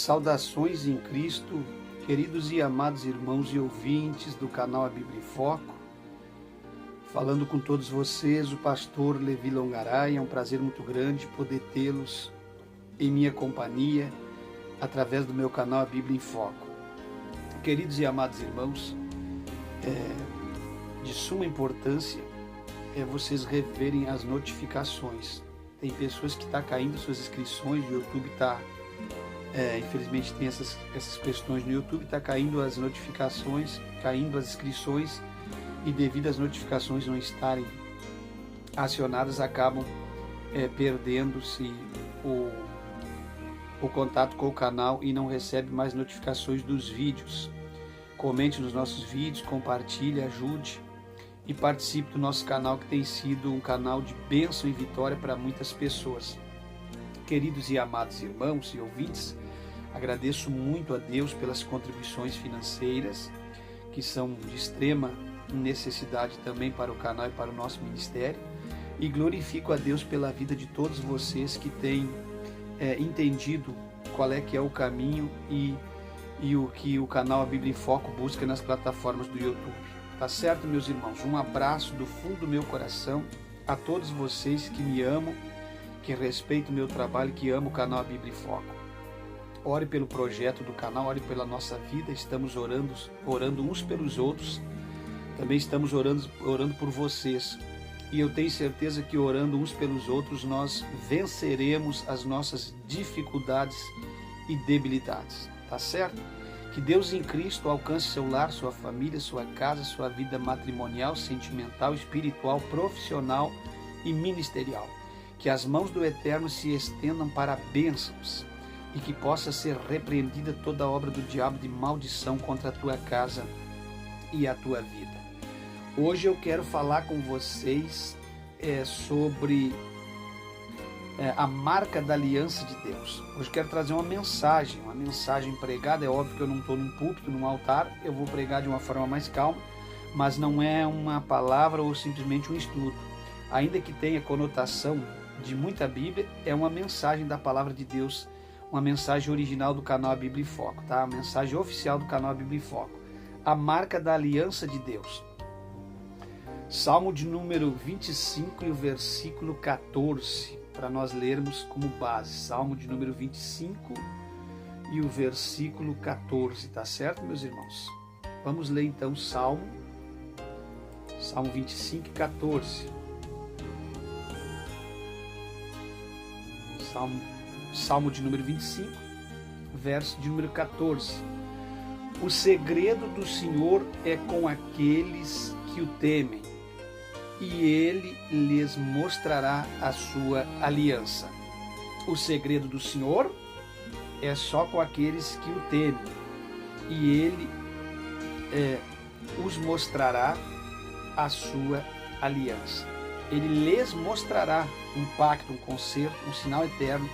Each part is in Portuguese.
Saudações em Cristo, queridos e amados irmãos e ouvintes do canal A Bíblia em Foco. Falando com todos vocês, o pastor Levi Longaray. É um prazer muito grande poder tê-los em minha companhia através do meu canal A Bíblia em Foco. Queridos e amados irmãos, de suma importância vocês reverem as notificações. Tem pessoas que estão caindo suas inscrições, o YouTube está... infelizmente tem essas questões no YouTube, está caindo as notificações, caindo as inscrições, e devido às notificações não estarem acionadas, acabam perdendo-se o contato com o canal e não recebe mais notificações dos vídeos. Comente nos nossos vídeos, compartilhe, ajude e participe do nosso canal, que tem sido um canal de bênção e vitória para muitas pessoas. Queridos e amados irmãos e ouvintes, agradeço muito a Deus pelas contribuições financeiras, que são de extrema necessidade também para o canal e para o nosso ministério, e glorifico a Deus pela vida de todos vocês que têm entendido qual é que é o caminho e o que o canal A Bíblia em Foco busca nas plataformas do YouTube. Tá certo, meus irmãos? Um abraço do fundo do meu coração a todos vocês que me amam, que respeitam o meu trabalho, que amam o canal A Bíblia em Foco. Ore pelo projeto do canal, ore pela nossa vida. Estamos orando uns pelos outros. Também estamos orando por vocês. E eu tenho certeza que orando uns pelos outros, nós venceremos as nossas dificuldades e debilidades. Tá certo? Que Deus em Cristo alcance seu lar, sua família, sua casa, sua vida matrimonial, sentimental, espiritual, profissional e ministerial. Que as mãos do Eterno se estendam para bênçãos e que possa ser repreendida toda a obra do diabo de maldição contra a tua casa e a tua vida. Hoje eu quero falar com vocês sobre a marca da aliança de Deus. Hoje quero trazer uma mensagem pregada. É óbvio que eu não estou num púlpito, num altar, eu vou pregar de uma forma mais calma, mas não é uma palavra ou simplesmente um estudo. Ainda que tenha conotação de muita Bíblia, é uma mensagem da palavra de Deus, uma mensagem original do canal A Bíblia em Foco, tá? A mensagem oficial do canal A Bíblia em Foco. A marca da aliança de Deus. Salmo de número 25 e o versículo 14, para nós lermos como base. Salmo de número 25 e o versículo 14, tá certo, meus irmãos? Vamos ler então Salmo 25 e 14. Salmo de número 25, verso de número 14. O segredo do Senhor é com aqueles que o temem, e ele lhes mostrará a sua aliança. O segredo do Senhor é só com aqueles que o temem, e ele os mostrará a sua aliança. Ele lhes mostrará um pacto, um concerto, um sinal eterno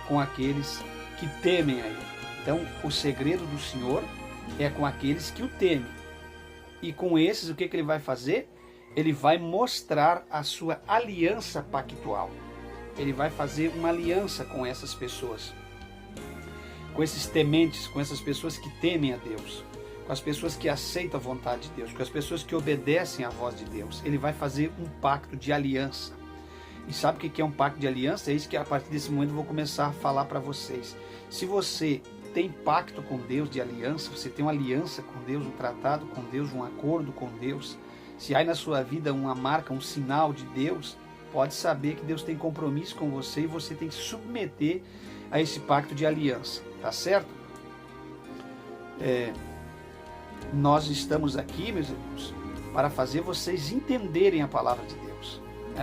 com aqueles que temem a ele. Então, o segredo do Senhor é com aqueles que o temem. E com esses, o que ele vai fazer? Ele vai mostrar a sua aliança pactual. Ele vai fazer uma aliança com essas pessoas, com esses tementes, com essas pessoas que temem a Deus, com as pessoas que aceitam a vontade de Deus, com as pessoas que obedecem à voz de Deus. Ele vai fazer um pacto de aliança. E sabe o que é um pacto de aliança? É isso que a partir desse momento eu vou começar a falar para vocês. Se você tem pacto com Deus de aliança, você tem uma aliança com Deus, um tratado com Deus, um acordo com Deus, se há na sua vida uma marca, um sinal de Deus, pode saber que Deus tem compromisso com você e você tem que se submeter a esse pacto de aliança, tá certo? Nós estamos aqui, meus irmãos, para fazer vocês entenderem a palavra de Deus,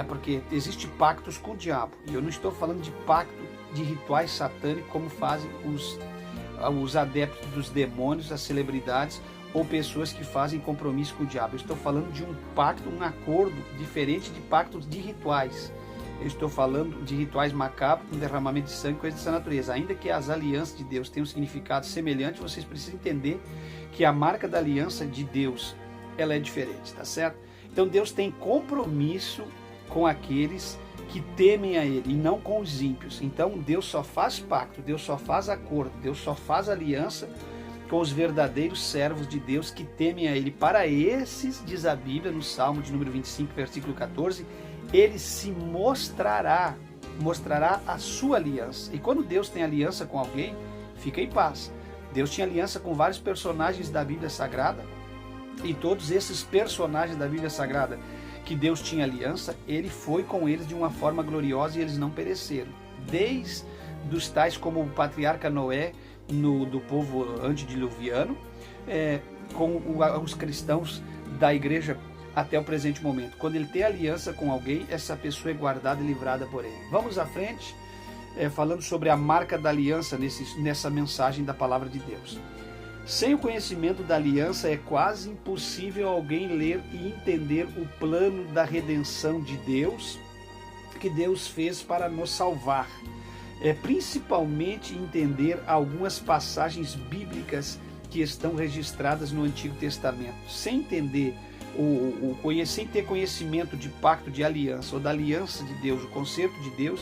porque existe pactos com o diabo, e eu não estou falando de pacto de rituais satânicos como fazem os adeptos dos demônios, as celebridades, ou pessoas que fazem compromisso com o diabo. Eu estou falando de um pacto, um acordo diferente de pactos de rituais. Eu estou falando de rituais macabros, com derramamento de sangue, coisas dessa natureza. Ainda que as alianças de Deus tenham um significado semelhante, vocês precisam entender que a marca da aliança de Deus, ela é diferente, tá certo? Então Deus tem compromisso com aqueles que temem a Ele, e não com os ímpios. Então Deus só faz pacto, Deus só faz acordo, Deus só faz aliança com os verdadeiros servos de Deus que temem a Ele. Para esses, diz a Bíblia, no Salmo de número 25, versículo 14, Ele se mostrará a sua aliança. E quando Deus tem aliança com alguém, fica em paz. Deus tinha aliança com vários personagens da Bíblia Sagrada, e todos esses personagens da Bíblia Sagrada que Deus tinha aliança, Ele foi com eles de uma forma gloriosa e eles não pereceram. Desde os tais como o patriarca Noé, do povo antediluviano, com os cristãos da igreja até o presente momento. Quando ele tem aliança com alguém, essa pessoa é guardada e livrada por ele. Vamos à frente, falando sobre a marca da aliança nessa mensagem da palavra de Deus. Sem o conhecimento da aliança é quase impossível alguém ler e entender o plano da redenção de Deus, que Deus fez para nos salvar. Principalmente entender algumas passagens bíblicas que estão registradas no Antigo Testamento. Sem entender, sem ter conhecimento de pacto de aliança ou da aliança de Deus, o concerto de Deus,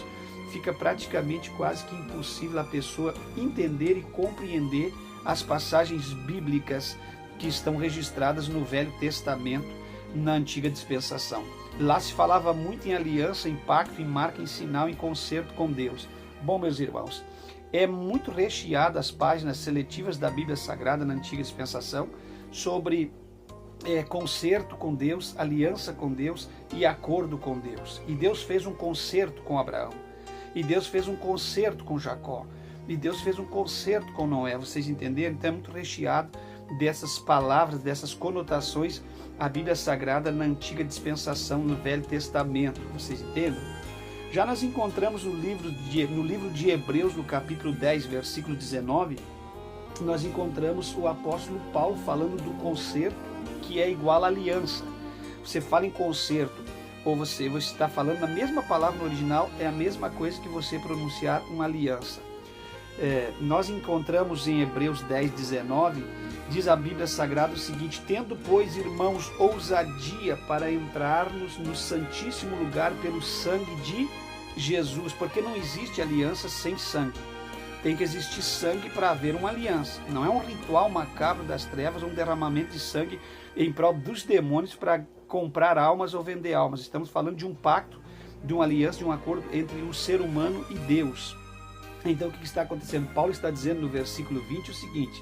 fica praticamente quase que impossível a pessoa entender e compreender as passagens bíblicas que estão registradas no Velho Testamento, na Antiga Dispensação. Lá se falava muito em aliança, em pacto, em marca, em sinal, em concerto com Deus. Bom, meus irmãos, é muito recheado as páginas seletivas da Bíblia Sagrada na Antiga Dispensação sobre concerto com Deus, aliança com Deus e acordo com Deus. E Deus fez um concerto com Abraão, e Deus fez um concerto com Jacó, e Deus fez um concerto com Noé. Vocês entenderam? Então é muito recheado dessas palavras, dessas conotações, a Bíblia Sagrada na Antiga Dispensação, no Velho Testamento. Vocês entendem? Já nós encontramos no livro de Hebreus, no capítulo 10, versículo 19, nós encontramos o apóstolo Paulo falando do concerto, que é igual à aliança. Você fala em concerto, ou você está falando a mesma palavra no original, é a mesma coisa que você pronunciar uma aliança. Nós encontramos em Hebreus 10, 19, diz a Bíblia Sagrada o seguinte: tendo, pois, irmãos, ousadia para entrarmos no Santíssimo Lugar pelo sangue de Jesus, porque não existe aliança sem sangue. Tem que existir sangue para haver uma aliança. Não é um ritual macabro das trevas, um derramamento de sangue em prol dos demônios para comprar almas ou vender almas. Estamos falando de um pacto, de uma aliança, de um acordo entre o ser humano e Deus. Então o que está acontecendo? Paulo está dizendo no versículo 20 o seguinte: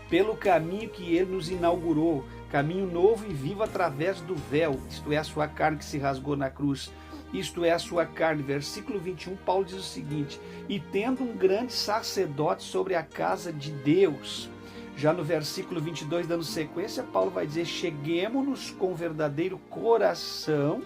pelo caminho que ele nos inaugurou, caminho novo e vivo através do véu, isto é, a sua carne que se rasgou na cruz, isto é, a sua carne. Versículo 21, Paulo diz o seguinte: e tendo um grande sacerdote sobre a casa de Deus. Já no versículo 22, dando sequência, Paulo vai dizer: cheguemo-nos com verdadeiro coração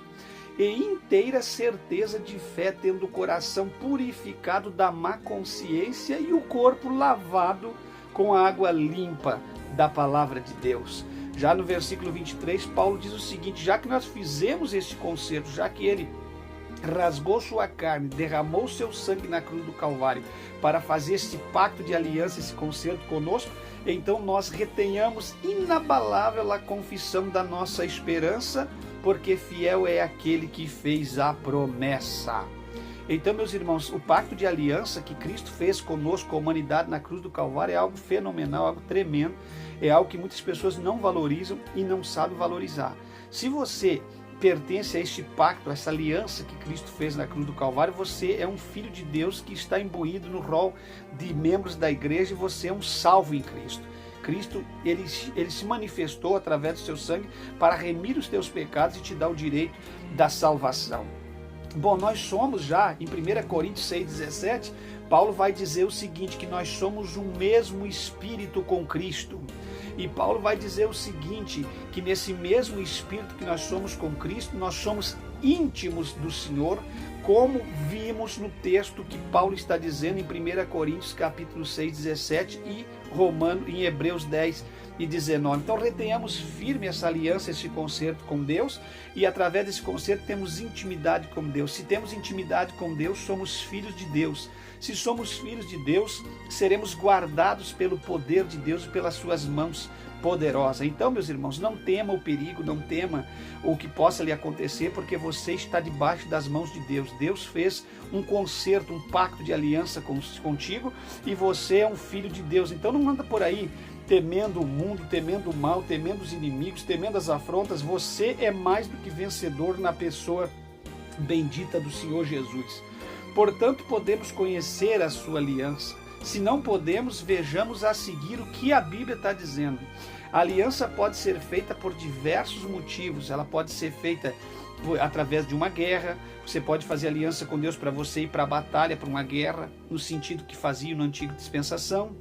e inteira certeza de fé, tendo o coração purificado da má consciência e o corpo lavado com a água limpa da palavra de Deus. Já no versículo 23, Paulo diz o seguinte: já que nós fizemos este concerto, já que ele rasgou sua carne, derramou seu sangue na cruz do Calvário para fazer este pacto de aliança, esse concerto conosco, então nós retenhamos inabalável a confissão da nossa esperança, porque fiel é aquele que fez a promessa. Então, meus irmãos, o pacto de aliança que Cristo fez conosco, com a humanidade na cruz do Calvário, é algo fenomenal, algo tremendo, é algo que muitas pessoas não valorizam e não sabem valorizar. Se você pertence a este pacto, a essa aliança que Cristo fez na cruz do Calvário, você é um filho de Deus que está imbuído no rol de membros da igreja e você é um salvo em Cristo. Cristo, ele se manifestou através do seu sangue para remir os teus pecados e te dar o direito da salvação. Bom, nós somos já, em 1 Coríntios 6,17, Paulo vai dizer o seguinte, que nós somos um mesmo espírito com Cristo. E Paulo vai dizer o seguinte, que nesse mesmo espírito que nós somos com Cristo, nós somos íntimos do Senhor, como vimos no texto que Paulo está dizendo em 1 Coríntios capítulo 6, 17 e em Hebreus 10 e 19. Então retenhamos firme essa aliança, esse concerto com Deus, e através desse concerto temos intimidade com Deus. Se temos intimidade com Deus, somos filhos de Deus. Se somos filhos de Deus, seremos guardados pelo poder de Deus e pelas suas mãos poderosas. Então, meus irmãos, não tema o perigo, não tema o que possa lhe acontecer, porque você está debaixo das mãos de Deus. Deus fez um concerto, um pacto de aliança contigo, e você é um filho de Deus. Então não anda por aí temendo o mundo, temendo o mal, temendo os inimigos, temendo as afrontas. Você é mais do que vencedor na pessoa bendita do Senhor Jesus. Portanto, podemos conhecer a sua aliança. Se não podemos, vejamos a seguir o que a Bíblia está dizendo. A aliança pode ser feita por diversos motivos. Ela pode ser feita através de uma guerra. Você pode fazer aliança com Deus para você ir para a batalha, para uma guerra, no sentido que fazia na antiga dispensação.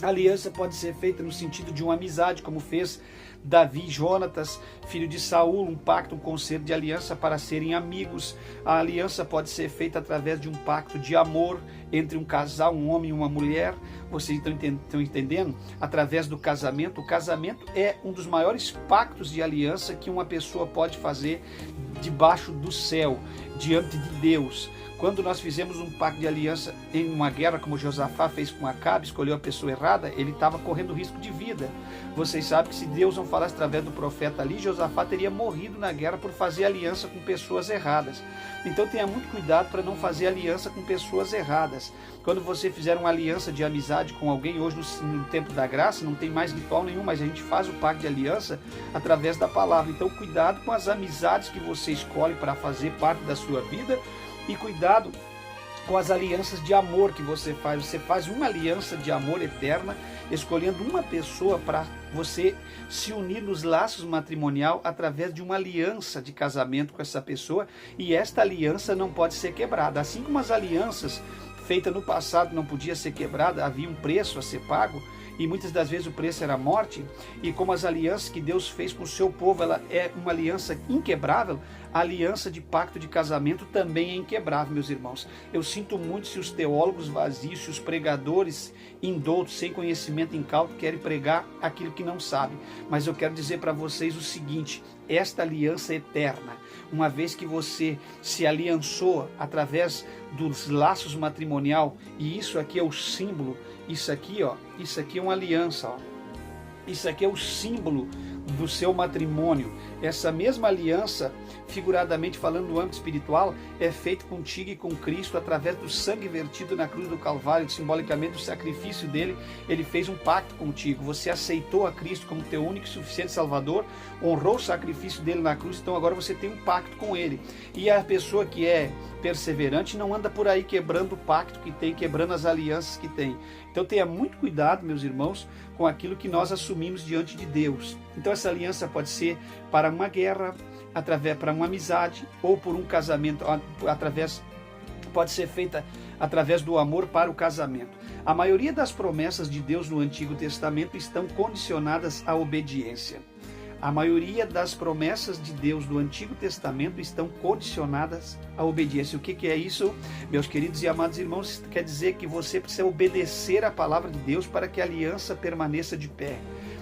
A aliança pode ser feita no sentido de uma amizade, como fez Davi e Jonatas, filho de Saul, um pacto, um concerto de aliança para serem amigos. A aliança pode ser feita através de um pacto de amor entre um casal, um homem e uma mulher. Vocês estão entendendo? Através do casamento. O casamento é um dos maiores pactos de aliança que uma pessoa pode fazer debaixo do céu, diante de Deus. Quando nós fizemos um pacto de aliança em uma guerra, como Josafá fez com Acabe, escolheu a pessoa errada, ele estava correndo risco de vida. Vocês sabem que se Deus não falasse através do profeta ali, Josafá teria morrido na guerra por fazer aliança com pessoas erradas. Então tenha muito cuidado para não fazer aliança com pessoas erradas. Quando você fizer uma aliança de amizade com alguém, hoje no tempo da graça, não tem mais ritual nenhum, mas a gente faz o pacto de aliança através da palavra. Então cuidado com as amizades que você escolhe para fazer parte da sua vida, e cuidado com as alianças de amor que você faz. Você faz uma aliança de amor eterna, escolhendo uma pessoa para você se unir nos laços matrimonial através de uma aliança de casamento com essa pessoa, e esta aliança não pode ser quebrada. Assim como as alianças feitas no passado não podia ser quebrada, havia um preço a ser pago, e muitas das vezes o preço era a morte, e como as alianças que Deus fez com o seu povo, ela é uma aliança inquebrável, a aliança de pacto de casamento também é inquebrável, meus irmãos. Eu sinto muito se os teólogos vazios, se os pregadores indoutos, sem conhecimento incauto, querem pregar aquilo que não sabem, mas eu quero dizer para vocês o seguinte: esta aliança é eterna. Uma vez que você se aliançou através dos laços matrimonial, e isso aqui é o símbolo, isso aqui é uma aliança, ó. Isso aqui é o símbolo do seu matrimônio. Essa mesma aliança, figuradamente falando no âmbito espiritual, é feita contigo e com Cristo através do sangue vertido na cruz do Calvário, simbolicamente do sacrifício dele. Ele fez um pacto contigo. Você aceitou a Cristo como teu único e suficiente Salvador, honrou o sacrifício dele na cruz, então agora você tem um pacto com ele. E a pessoa que é perseverante não anda por aí quebrando o pacto que tem, quebrando as alianças que tem. Então tenha muito cuidado, meus irmãos, com aquilo que nós assumimos diante de Deus. Então essa aliança pode ser para uma guerra, para uma amizade, ou por um casamento, pode ser feita através do amor para o casamento. A maioria das promessas de Deus no Antigo Testamento estão condicionadas à obediência. A maioria das promessas de Deus do Antigo Testamento estão condicionadas à obediência. O que é isso, meus queridos e amados irmãos? Quer dizer que você precisa obedecer a palavra de Deus para que a aliança permaneça de pé.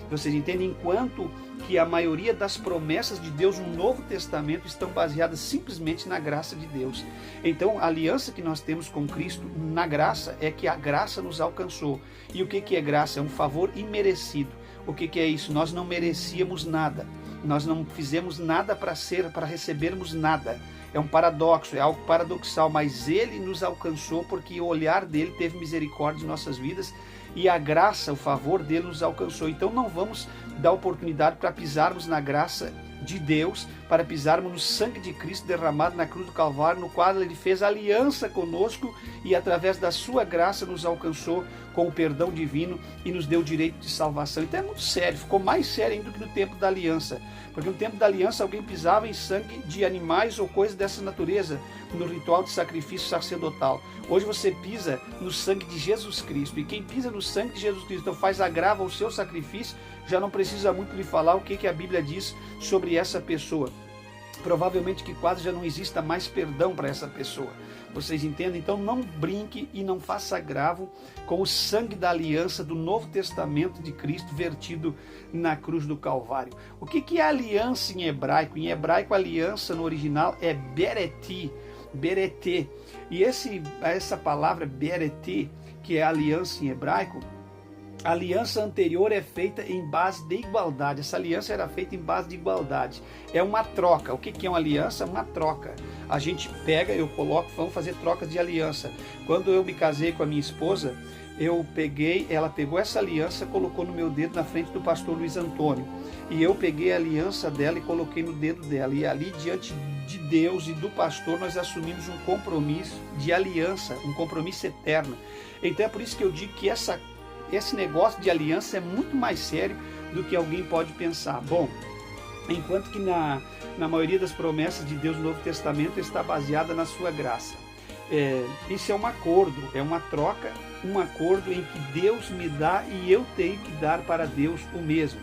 Vocês entendem? Enquanto que a maioria das promessas de Deus no Novo Testamento estão baseadas simplesmente na graça de Deus. Então, a aliança que nós temos com Cristo na graça é que a graça nos alcançou. E o que é graça? É um favor imerecido. O que é isso? Nós não merecíamos nada. Nós não fizemos nada para recebermos nada. É um paradoxo, é algo paradoxal, mas Ele nos alcançou porque o olhar dele teve misericórdia em nossas vidas, e a graça, o favor dele nos alcançou. Então não vamos dar oportunidade para pisarmos na graça de Deus, para pisarmos no sangue de Cristo derramado na cruz do Calvário, no qual Ele fez aliança conosco e através da sua graça nos alcançou com o perdão divino e nos deu o direito de salvação. Então é muito sério, ficou mais sério ainda do que no tempo da aliança, porque no tempo da aliança alguém pisava em sangue de animais ou coisas dessa natureza no ritual de sacrifício sacerdotal. Hoje você pisa no sangue de Jesus Cristo, e quem pisa no sangue de Jesus Cristo então faz agravo ao seu sacrifício, já não precisa muito lhe falar o que a Bíblia diz sobre essa pessoa. provavelmente que quase já não exista mais perdão para essa pessoa. Vocês entendem? Então não brinque e não faça agravo com o sangue da aliança do Novo Testamento de Cristo vertido na cruz do Calvário. O que é aliança em hebraico? Em hebraico, aliança no original é bereti, berete. E essa palavra berete, que é aliança em hebraico, a aliança anterior é feita em base de igualdade. Essa aliança era feita em base de igualdade. É uma troca. O que é uma aliança? Uma troca. A gente pega, eu coloco, vamos fazer trocas de aliança. Quando eu me casei com a minha esposa, ela pegou essa aliança, colocou no meu dedo na frente do pastor Luiz Antônio. E eu peguei a aliança dela e coloquei no dedo dela. E ali, diante de Deus e do pastor, nós assumimos um compromisso de aliança, um compromisso eterno. Então é por isso que eu digo que esse negócio de aliança é muito mais sério do que alguém pode pensar. Bom, enquanto que na maioria das promessas de Deus no Novo Testamento está baseada na sua graça. Isso é um acordo, é uma troca, um acordo em que Deus me dá e eu tenho que dar para Deus o mesmo.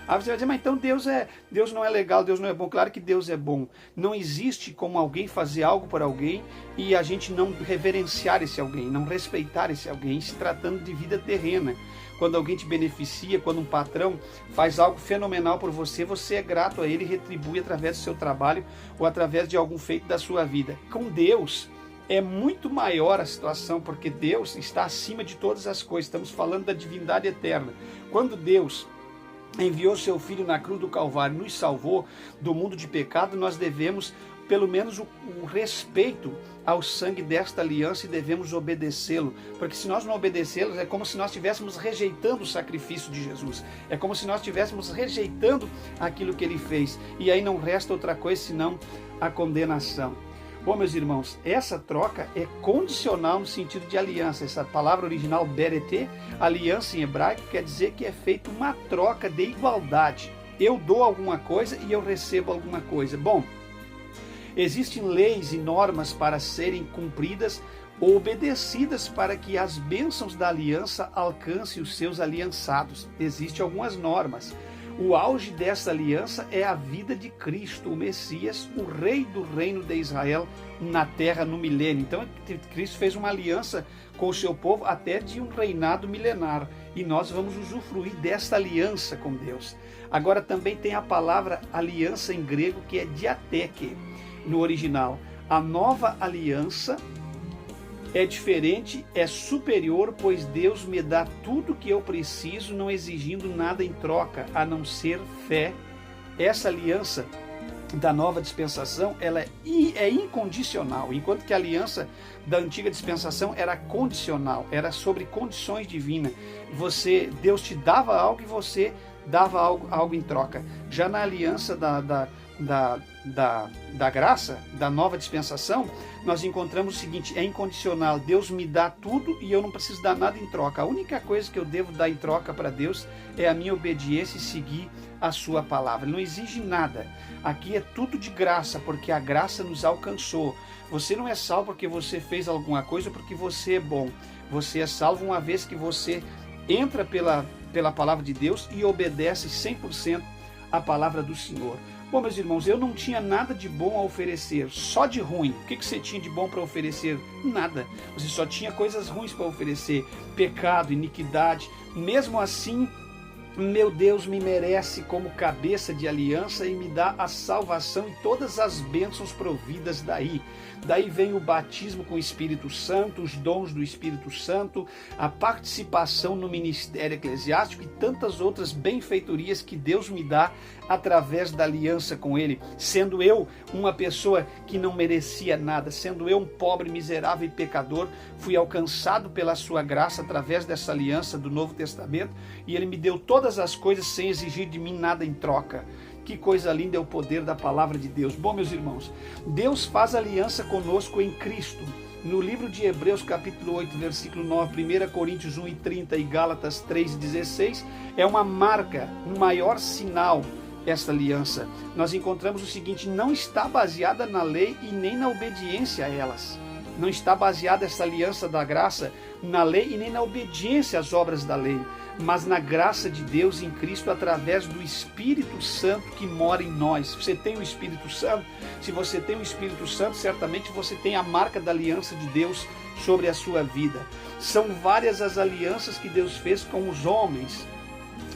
Aí você vai dizer, mas então Deus não é legal, Deus não é bom. Claro que Deus é bom. Não existe como alguém fazer algo por alguém e a gente não reverenciar esse alguém, não respeitar esse alguém, se tratando de vida terrena. Quando alguém te beneficia, quando um patrão faz algo fenomenal por você, você é grato a ele e retribui através do seu trabalho ou através de algum feito da sua vida. Com Deus é muito maior a situação, porque Deus está acima de todas as coisas. Estamos falando da divindade eterna. Quando Deus enviou seu Filho na cruz do Calvário, nos salvou do mundo de pecado, nós devemos pelo menos o respeito ao sangue desta aliança e devemos obedecê-lo, porque se nós não obedecê-lo é como se nós estivéssemos rejeitando o sacrifício de Jesus, é como se nós estivéssemos rejeitando aquilo que ele fez, e aí não resta outra coisa senão a condenação. Bom, meus irmãos, essa troca é condicional no sentido de aliança. Essa palavra original, berete, aliança em hebraico, quer dizer que é feita uma troca de igualdade. Eu dou alguma coisa e eu recebo alguma coisa. Bom, existem leis e normas para serem cumpridas ou obedecidas para que as bênçãos da aliança alcancem os seus aliançados. Existem algumas normas. O auge dessa aliança é a vida de Cristo, o Messias, o rei do reino de Israel na terra no milênio. Então, Cristo fez uma aliança com o seu povo até de um reinado milenar. E nós vamos usufruir dessa aliança com Deus. Agora, também tem a palavra aliança em grego, que é diateque, no original. A nova aliança é diferente, é superior, pois Deus me dá tudo que eu preciso, não exigindo nada em troca, a não ser fé. Essa aliança da nova dispensação, ela é incondicional, enquanto que a aliança da antiga dispensação era condicional, era sobre condições divinas. Deus te dava algo e você dava algo em troca. Já na aliança da graça, da nova dispensação, nós encontramos o seguinte: é incondicional. Deus me dá tudo e eu não preciso dar nada em troca. A única coisa que eu devo dar em troca para Deus é a minha obediência e seguir a sua palavra. Ele não exige nada. Aqui é tudo de graça, porque a graça nos alcançou. Você não é salvo porque você fez alguma coisa ou porque você é bom. Você é salvo uma vez que você entra pela palavra de Deus e obedece 100% a palavra do Senhor. Bom, meus irmãos, eu não tinha nada de bom a oferecer, só de ruim. O que você tinha de bom para oferecer? Nada. Você só tinha coisas ruins para oferecer. Pecado, iniquidade. Mesmo assim, meu Deus me merece como cabeça de aliança e me dá a salvação e todas as bênçãos providas daí. Daí vem o batismo com o Espírito Santo, os dons do Espírito Santo, a participação no ministério eclesiástico e tantas outras benfeitorias que Deus me dá através da aliança com Ele. Sendo eu uma pessoa que não merecia nada, sendo eu um pobre, miserável e pecador, fui alcançado pela sua graça através dessa aliança do Novo Testamento e Ele me deu todas as coisas sem exigir de mim nada em troca. Que coisa linda é o poder da palavra de Deus. Bom, meus irmãos, Deus faz aliança conosco em Cristo. No livro de Hebreus, capítulo 8, versículo 9, 1 Coríntios 1:30 e Gálatas 3:16, é uma marca, um maior sinal, esta aliança. Nós encontramos o seguinte: não está baseada na lei e nem na obediência a elas. Não está baseada essa aliança da graça na lei e nem na obediência às obras da lei. mas na graça de Deus em Cristo através do Espírito Santo que mora em nós. Você tem o Espírito Santo? Se você tem o Espírito Santo, certamente você tem a marca da aliança de Deus sobre a sua vida. São várias as alianças que Deus fez com os homens,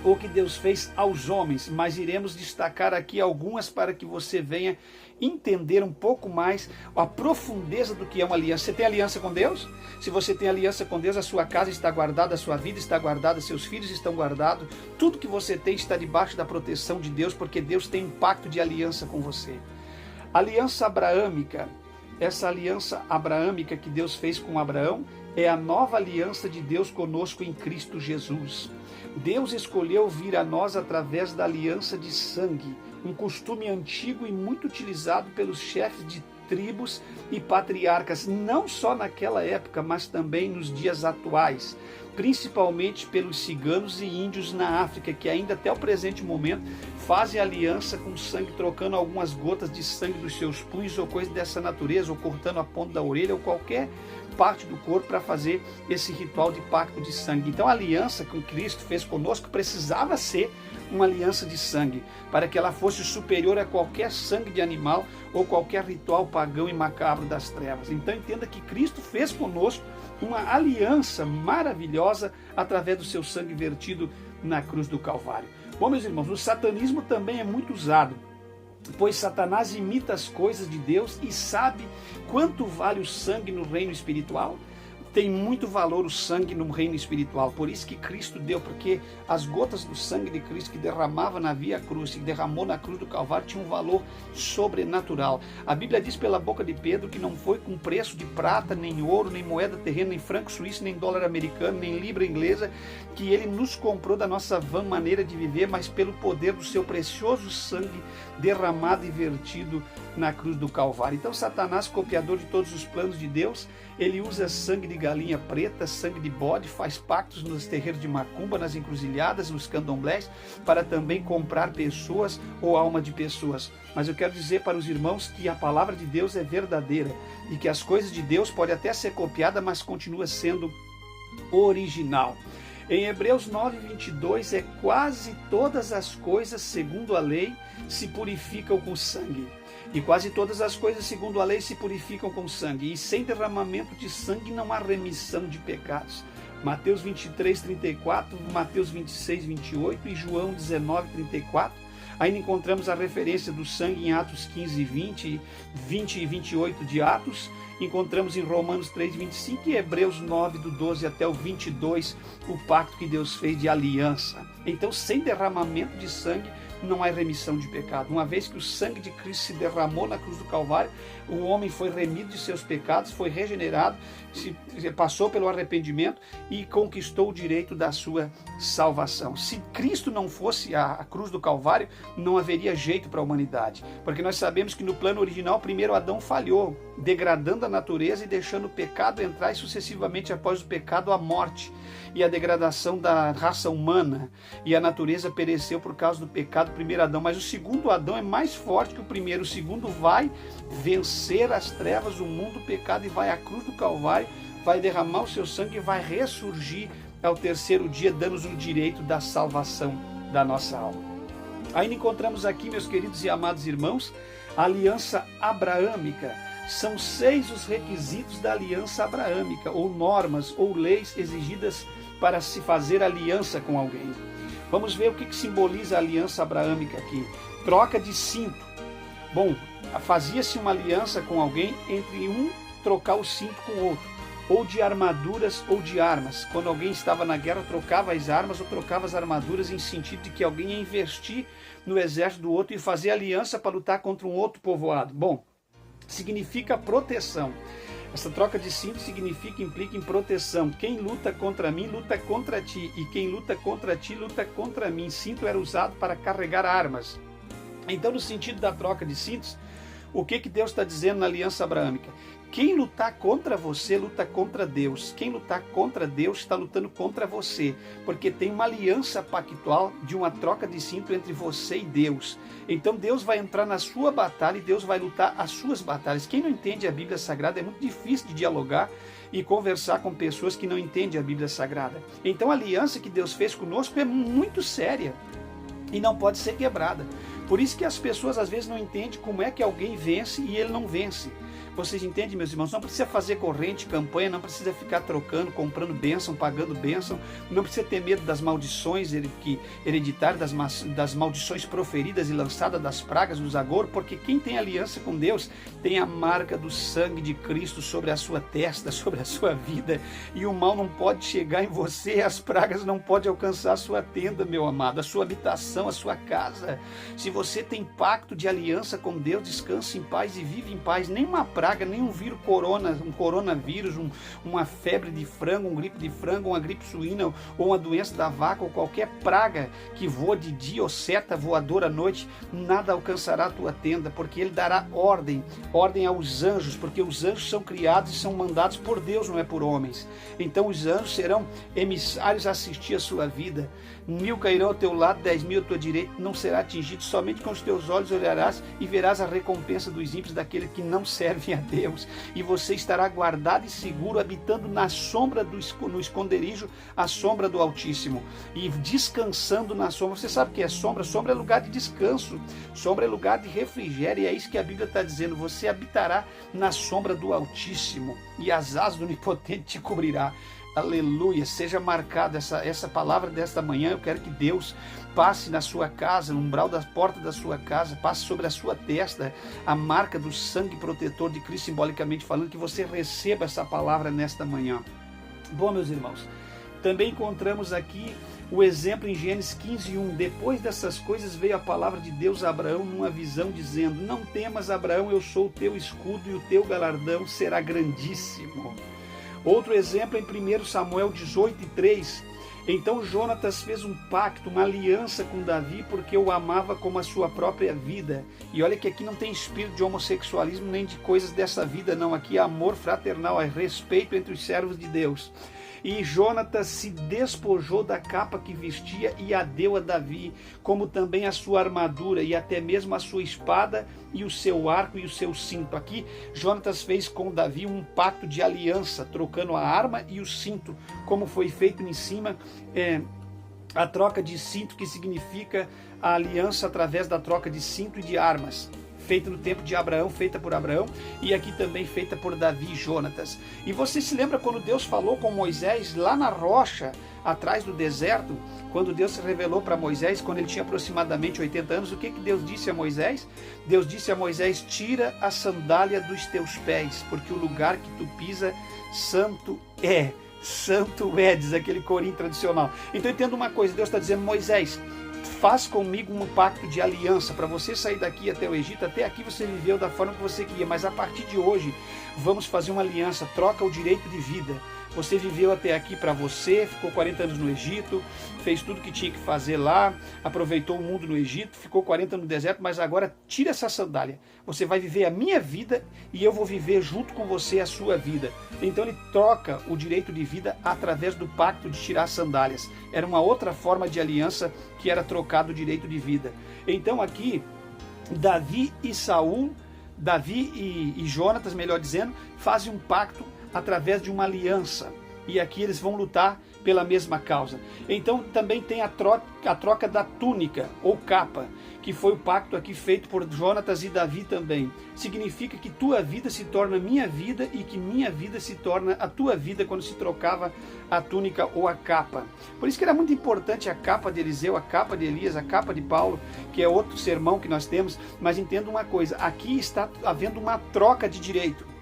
ou que Deus fez aos homens, mas iremos destacar aqui algumas para que você venha entender um pouco mais a profundeza do que é uma aliança. Você tem aliança com Deus? Se você tem aliança com Deus, a sua casa está guardada, a sua vida está guardada, seus filhos estão guardados, tudo que você tem está debaixo da proteção de Deus, porque Deus tem um pacto de aliança com você. Aliança abraâmica, essa aliança abraâmica que Deus fez com Abraão, é a nova aliança de Deus conosco em Cristo Jesus. Deus escolheu vir a nós através da aliança de sangue, um costume antigo e muito utilizado pelos chefes de tribos e patriarcas, não só naquela época, mas também nos dias atuais, principalmente pelos ciganos e índios na África, que ainda até o presente momento fazem aliança com sangue, trocando algumas gotas de sangue dos seus punhos ou coisa dessa natureza, ou cortando a ponta da orelha ou qualquer parte do corpo para fazer esse ritual de pacto de sangue. Então a aliança que Cristo fez conosco precisava ser uma aliança de sangue, para que ela fosse superior a qualquer sangue de animal ou qualquer ritual pagão e macabro das trevas. Então entenda que Cristo fez conosco uma aliança maravilhosa através do seu sangue vertido na cruz do Calvário. Bom, meus irmãos, o satanismo também é muito usado, pois Satanás imita as coisas de Deus e sabe quanto vale o sangue no reino espiritual. Tem muito valor o sangue no reino espiritual, por isso que Cristo deu, porque as gotas do sangue de Cristo que derramava na via cruz, que derramou na cruz do Calvário, tinha um valor sobrenatural. A Bíblia diz pela boca de Pedro que não foi com preço de prata, nem ouro, nem moeda terrena, nem franco suíço, nem dólar americano, nem libra inglesa, que ele nos comprou da nossa vã maneira de viver, mas pelo poder do seu precioso sangue derramado e vertido na cruz do Calvário. Então Satanás, copiador de todos os planos de Deus, ele usa sangue de galinha preta, sangue de bode, faz pactos nos terreiros de macumba, nas encruzilhadas, nos candomblés, para também comprar pessoas ou alma de pessoas. Mas eu quero dizer para os irmãos que a palavra de Deus é verdadeira e que as coisas de Deus podem até ser copiadas, mas continua sendo original. Em Hebreus 9:22 é quase todas as coisas segundo a lei se purificam com sangue. E quase todas as coisas segundo a lei se purificam com sangue. E sem derramamento de sangue não há remissão de pecados. Mateus 23:34, Mateus 26:28 e João 19:34. Ainda encontramos a referência do sangue em Atos 15:20, 20 e 28 de Atos. Encontramos em Romanos 3:25 e Hebreus 9, do 12 até o 22, o pacto que Deus fez de aliança. Então, sem derramamento de sangue, não há remissão de pecado. Uma vez que o sangue de Cristo se derramou na cruz do Calvário, o homem foi remido de seus pecados, foi regenerado, passou pelo arrependimento e conquistou o direito da sua salvação. Se Cristo não fosse a cruz do Calvário, não haveria jeito para a humanidade. Porque nós sabemos que no plano original, primeiro Adão falhou, degradando a natureza e deixando o pecado entrar, e sucessivamente após o pecado a morte e a degradação da raça humana, e a natureza pereceu por causa do pecado do primeiro Adão. Mas o segundo Adão é mais forte que o primeiro. O segundo vai vencer as trevas, o mundo, o pecado, e vai à cruz do Calvário, vai derramar o seu sangue e vai ressurgir ao terceiro dia, dando-nos o direito da salvação da nossa alma. Ainda encontramos aqui, meus queridos e amados irmãos, a aliança abraâmica. São 6 os requisitos da aliança abraâmica, ou normas, ou leis exigidas para se fazer aliança com alguém. Vamos ver o que simboliza a aliança abraâmica aqui. Troca de cinto. Bom, fazia-se uma aliança com alguém entre um trocar o cinto com o outro, ou de armaduras ou de armas. Quando alguém estava na guerra, trocava as armas ou trocava as armaduras, em sentido de que alguém ia investir no exército do outro e fazer aliança para lutar contra um outro povoado. Bom, significa proteção. Essa troca de cinto implica em proteção. Quem luta contra mim, luta contra ti. E quem luta contra ti, luta contra mim. Cinto era usado para carregar armas. Então, no sentido da troca de cintos, o que Deus está dizendo na aliança abraâmica? Quem lutar contra você, luta contra Deus. Quem lutar contra Deus está lutando contra você, porque tem uma aliança pactual de uma troca de cinto entre você e Deus. Então Deus vai entrar na sua batalha e Deus vai lutar as suas batalhas. Quem não entende a Bíblia Sagrada é muito difícil de dialogar e conversar com pessoas que não entendem a Bíblia Sagrada. Então a aliança que Deus fez conosco é muito séria e não pode ser quebrada. Por isso que as pessoas às vezes não entendem como é que alguém vence e ele não vence. Vocês entendem, meus irmãos? Não precisa fazer corrente, campanha, não precisa ficar trocando, comprando bênção, pagando bênção, não precisa ter medo das maldições hereditárias, das maldições proferidas e lançadas, das pragas, dos agouros, porque quem tem aliança com Deus tem a marca do sangue de Cristo sobre a sua testa, sobre a sua vida, e o mal não pode chegar em você, as pragas não podem alcançar a sua tenda, meu amado, a sua habitação, a sua casa. Se você tem pacto de aliança com Deus, descanse em paz e vive em paz. Nenhuma praga, nem um vírus um coronavírus, uma febre de frango, um gripe de frango, uma gripe suína ou uma doença da vaca ou qualquer praga que voa de dia ou seta voadora à noite, nada alcançará a tua tenda, porque ele dará ordem aos anjos, porque os anjos são criados e são mandados por Deus, não é por homens. Então os anjos serão emissários a assistir a sua vida. 1000 cairão ao teu lado, 10.000 à tua direita, não será atingido. Somente com os teus olhos olharás e verás a recompensa dos ímpios, daqueles que não servem a Deus. E você estará guardado e seguro, habitando na sombra no esconderijo, a sombra do Altíssimo, e descansando na sombra. Você sabe o que é sombra? Sombra é lugar de descanso, sombra é lugar de refrigério, e é isso que a Bíblia está dizendo. Você habitará na sombra do Altíssimo, e as asas do Onipotente te cobrirá. Aleluia, seja marcada essa palavra desta manhã. Eu quero que Deus passe na sua casa, no umbral da porta da sua casa, passe sobre a sua testa a marca do sangue protetor de Cristo, simbolicamente falando, que você receba essa palavra nesta manhã. Bom, meus irmãos, também encontramos aqui o exemplo em Gênesis 15:1. Depois dessas coisas veio a palavra de Deus a Abraão numa visão, dizendo: não temas, Abraão, eu sou o teu escudo e o teu galardão será grandíssimo. Outro exemplo em 1 Samuel 18:3. Então Jonatas fez um pacto, uma aliança com Davi, porque o amava como a sua própria vida. E olha que aqui não tem espírito de homossexualismo nem de coisas dessa vida, não. Aqui é amor fraternal, é respeito entre os servos de Deus. E Jonatas se despojou da capa que vestia e a deu a Davi, como também a sua armadura e até mesmo a sua espada e o seu arco e o seu cinto. Aqui Jonatas fez com Davi um pacto de aliança, trocando a arma e o cinto, como foi feito em cima, a troca de cinto, que significa a aliança através da troca de cinto e de armas, feita no tempo de Abraão, feita por Abraão, e aqui também feita por Davi e Jonatas. E você se lembra quando Deus falou com Moisés lá na rocha, atrás do deserto, quando Deus se revelou para Moisés, quando ele tinha aproximadamente 80 anos, o que Deus disse a Moisés? Deus disse a Moisés: tira a sandália dos teus pés, porque o lugar que tu pisa, santo é. Santo é, diz aquele corinho tradicional. Então entenda uma coisa, Deus está dizendo: Moisés, faz comigo um pacto de aliança. Para você sair daqui até o Egito, até aqui você viveu da forma que você queria, mas a partir de hoje vamos fazer uma aliança, troca o direito de vida. Você viveu até aqui para você, ficou 40 anos no Egito, fez tudo que tinha que fazer lá, aproveitou o mundo no Egito, ficou 40 anos no deserto, mas agora tira essa sandália. Você vai viver a minha vida e eu vou viver junto com você a sua vida. Então ele troca o direito de vida através do pacto de tirar as sandálias. Era uma outra forma de aliança que era trocado o direito de vida. Então aqui, Davi e Jonatas, melhor dizendo, fazem um pacto através de uma aliança, e aqui eles vão lutar pela mesma causa. Então também tem a troca da túnica ou capa, que foi o pacto aqui feito por Jonatas e Davi também. Significa que tua vida se torna minha vida e que minha vida se torna a tua vida, quando se trocava a túnica ou a capa. Por isso que era muito importante a capa de Eliseu, a capa de Elias, a capa de Paulo, que é outro sermão que nós temos. Mas entenda uma coisa, aqui está havendo uma troca de direito.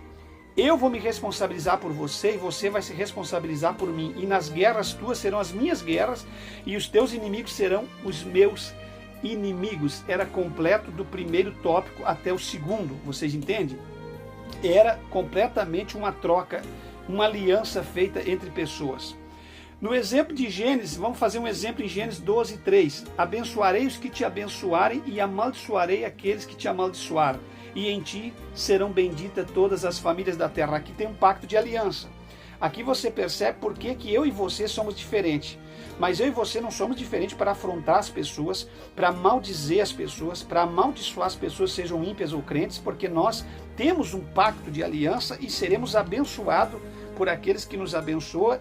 Eu vou me responsabilizar por você e você vai se responsabilizar por mim. E nas guerras tuas serão as minhas guerras e os teus inimigos serão os meus inimigos. Era completo do primeiro tópico até o segundo. Vocês entendem? Era completamente uma troca, uma aliança feita entre pessoas. No exemplo de Gênesis, vamos fazer um exemplo em Gênesis 12, 3. Abençoarei os que te abençoarem e amaldiçoarei aqueles que te amaldiçoarem. E em ti serão benditas todas as famílias da terra. Aqui tem um pacto de aliança. Aqui você percebe por que eu e você somos diferentes. Mas eu e você não somos diferentes para afrontar as pessoas, para maldizer as pessoas, para amaldiçoar as pessoas, sejam ímpias ou crentes, porque nós temos um pacto de aliança e seremos abençoados por aqueles que nos abençoam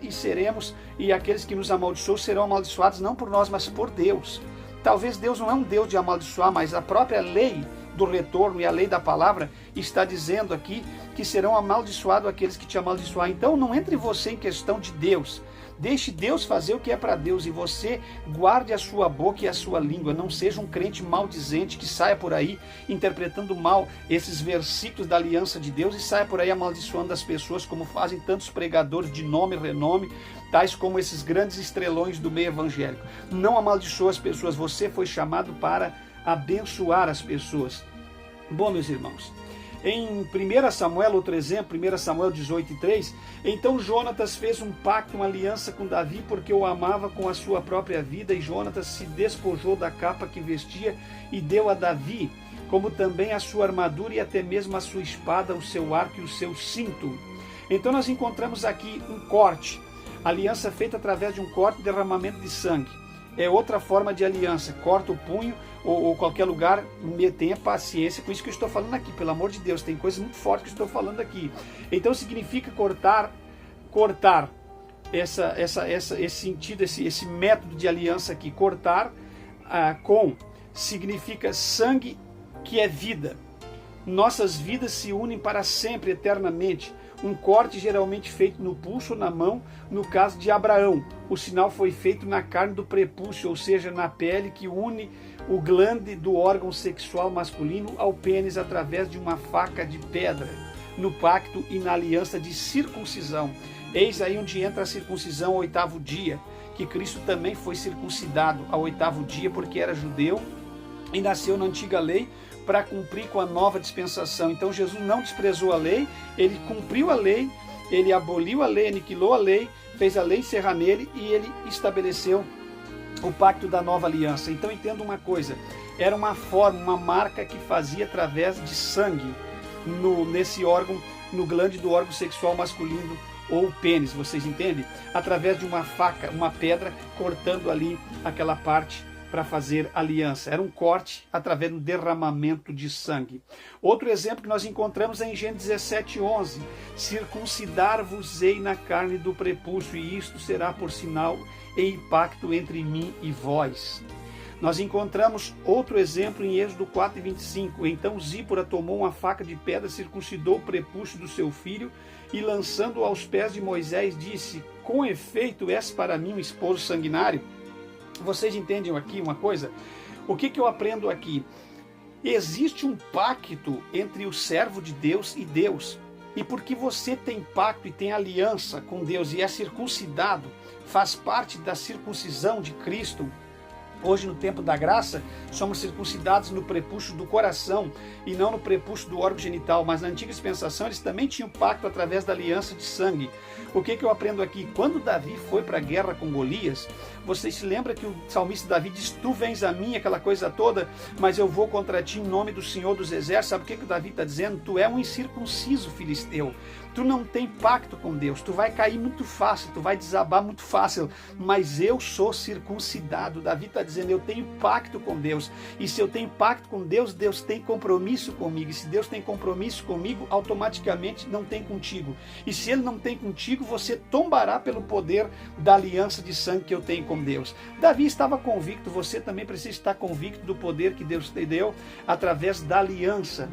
e aqueles que nos amaldiçoam serão amaldiçoados não por nós, mas por Deus. Talvez Deus não é um Deus de amaldiçoar, mas a própria lei do retorno e a lei da palavra está dizendo aqui que serão amaldiçoados aqueles que te amaldiçoarem. Então não entre você em questão de Deus. Deixe Deus fazer o que é para Deus e você guarde a sua boca e a sua língua. Não seja um crente maldizente que saia por aí interpretando mal esses versículos da aliança de Deus e saia por aí amaldiçoando as pessoas, como fazem tantos pregadores de nome e renome, tais como esses grandes estrelões do meio evangélico. Não amaldiçoa as pessoas, você foi chamado para abençoar as pessoas. Bom, meus irmãos, em 1 Samuel, outro exemplo, 1 Samuel 18:3, então Jonatas fez um pacto, uma aliança com Davi, porque o amava com a sua própria vida, e Jonatas se despojou da capa que vestia e deu a Davi, como também a sua armadura e até mesmo a sua espada, o seu arco e o seu cinto. Então nós encontramos aqui um corte, aliança feita através de um corte e derramamento de sangue. É outra forma de aliança, corta o punho ou qualquer lugar, tenha paciência com isso que eu estou falando aqui, pelo amor de Deus, tem coisas muito fortes que eu estou falando aqui. Então significa cortar esse sentido, esse método de aliança aqui, cortar significa sangue, que é vida. Nossas vidas se unem para sempre, eternamente. Um corte geralmente feito no pulso ou na mão, no caso de Abraão. O sinal foi feito na carne do prepúcio, ou seja, na pele que une o glande do órgão sexual masculino ao pênis através de uma faca de pedra, no pacto e na aliança de circuncisão. Eis aí onde entra a circuncisão ao 8º dia, que Cristo também foi circuncidado ao 8º dia porque era judeu e nasceu na antiga lei, para cumprir com a nova dispensação. Então Jesus não desprezou a lei, ele cumpriu a lei, ele aboliu a lei, aniquilou a lei, fez a lei encerrar nele e ele estabeleceu o pacto da nova aliança. Então entenda uma coisa, era uma forma, uma marca que fazia através de sangue nesse órgão, no glande do órgão sexual masculino ou pênis, vocês entendem? Através de uma faca, uma pedra, cortando ali aquela parte para fazer aliança. Era um corte através do derramamento de sangue. Outro exemplo que nós encontramos é em Gênesis 17:11. Circuncidar-vos-ei na carne do prepúcio, e isto será por sinal e pacto entre mim e vós. Nós encontramos outro exemplo em Êxodo 4:25. Então Zípora tomou uma faca de pedra, circuncidou o prepúcio do seu filho e, lançando-o aos pés de Moisés, disse: com efeito és para mim um esposo sanguinário. Vocês entendem aqui uma coisa? O que eu aprendo aqui? Existe um pacto entre o servo de Deus e Deus. E porque você tem pacto e tem aliança com Deus e é circuncidado, faz parte da circuncisão de Cristo. Hoje, no tempo da graça, somos circuncidados no prepúcio do coração e não no prepúcio do órgão genital. Mas na antiga dispensação eles também tinham pacto através da aliança de sangue. O que eu aprendo aqui? Quando Davi foi para a guerra com Golias, vocês se lembram que o salmista Davi diz: tu vens a mim, aquela coisa toda, mas eu vou contra ti em nome do Senhor dos Exércitos. Sabe o que o Davi está dizendo? Tu é um incircunciso filisteu. Tu não tem pacto com Deus, tu vai cair muito fácil, tu vai desabar muito fácil, mas eu sou circuncidado. Davi está dizendo: eu tenho pacto com Deus, e se eu tenho pacto com Deus, Deus tem compromisso comigo, e se Deus tem compromisso comigo, automaticamente não tem contigo, e se Ele não tem contigo, você tombará pelo poder da aliança de sangue que eu tenho com Deus. Davi estava convicto, você também precisa estar convicto do poder que Deus te deu através da aliança.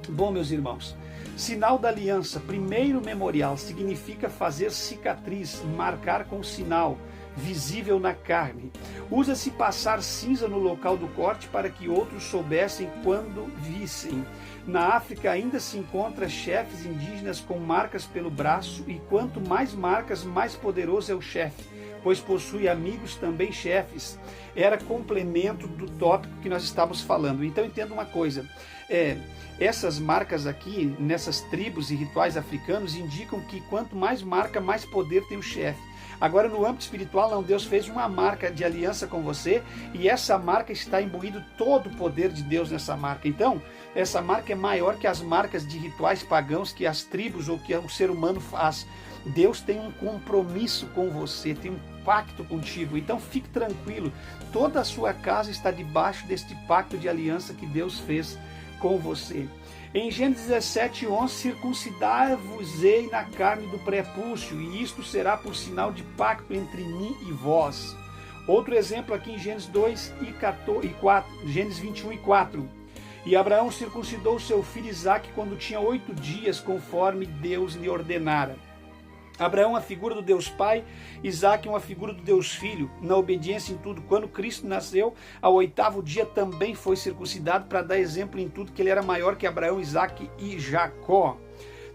Bom, meus irmãos, sinal da aliança, primeiro memorial, significa fazer cicatriz, marcar com sinal. visível na carne. Usa-se passar cinza no local do corte para que outros soubessem quando vissem. Na África ainda se encontra chefes indígenas com marcas pelo braço, e quanto mais marcas, mais poderoso é o chefe, pois possui amigos também chefes. Era complemento do tópico que nós estávamos falando. Então entenda uma coisa, essas marcas aqui, nessas tribos e rituais africanos, indicam que quanto mais marca, mais poder tem o chefe. Agora, no âmbito espiritual, não, Deus fez uma marca de aliança com você, e essa marca está imbuído todo o poder de Deus nessa marca. Então, essa marca é maior que as marcas de rituais pagãos que as tribos ou que o ser humano faz. Deus tem um compromisso com você, tem um pacto contigo. Então, fique tranquilo, toda a sua casa está debaixo deste pacto de aliança que Deus fez com você. Em Gênesis 17:11, circuncidar-vos-ei na carne do prepúcio, e isto será por sinal de pacto entre mim e vós. Outro exemplo aqui em Gênesis 21:4. E Abraão circuncidou seu filho Isaque quando tinha 8 dias, conforme Deus lhe ordenara. Abraão, uma figura do Deus Pai, Isaque, uma figura do Deus Filho, na obediência em tudo. Quando Cristo nasceu, ao 8º dia também foi circuncidado, para dar exemplo em tudo que ele era maior que Abraão, Isaque e Jacó.